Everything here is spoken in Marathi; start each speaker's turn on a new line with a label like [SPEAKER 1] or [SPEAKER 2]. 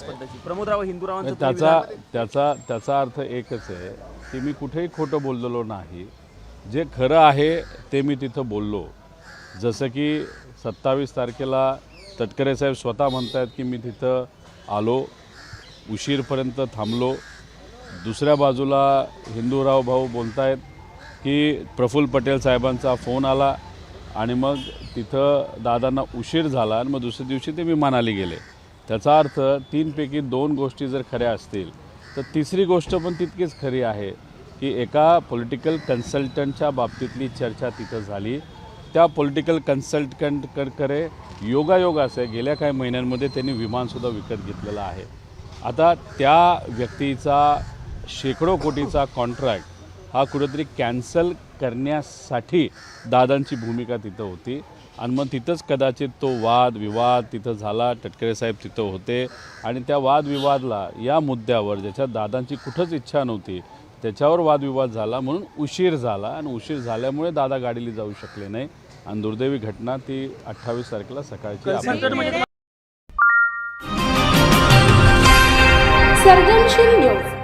[SPEAKER 1] पद्धती प्रमोदराव हिंदूरावांचं
[SPEAKER 2] त्याचा अर्थ एकच आहे की मी कुठेही खोटं बोललेलो नाही. जे खरं आहे ते मी तिथं बोललो. जसं की 27 तारखेला तटकरे साहेब स्वतः म्हणतात की मी तिथं आलो, उशीरपर्यंत थांबलो. दुसऱ्या बाजूला हिंदूराव भाऊ बोलत आहेत की प्रफुल्ल पटेल साहेबांचा फोन आला आणि मग तिथं दादांना उशीर झाला आणि मग दुसऱ्या दिवशी ते विमानाला गेले. त्याचा अर्थ 3 पैकी 2 गोष्टी जर खऱ्या असतील तर तिसरी गोष्ट पण तितकीच खरी आहे की एका पॉलिटिकल कन्सल्टंटच्या बाबतीतली चर्चा तिथं झाली. त्या पॉलिटिकल कन्सल्टंटकडे योगायोग असे गेल्या काही महिन्यांमध्ये त्यांनी विमानसुद्धा विकत घेतलेलं आहे. आता त्या व्यक्तीचा शेकडो कोटीचा कॉन्ट्रॅक्ट हा कुठेतरी कॅन्सल करण्यासाठी दादांची भूमिका तिथं होती आणि मग तिथंच कदाचित तो वादविवाद तिथं झाला. तटकरे साहेब तिथं होते आणि त्या वादविवादला या मुद्द्यावर ज्याच्यात दादांची कुठंच इच्छा नव्हती त्याच्यावर वादविवाद झाला म्हणून उशीर झाला आणि उशीर झाल्यामुळे दादा गाडीला जाऊ शकले नाही आणि दुर्दैवी घटना ती 28 तारखेला सकाळची.
[SPEAKER 3] सर्जनशील न्यूज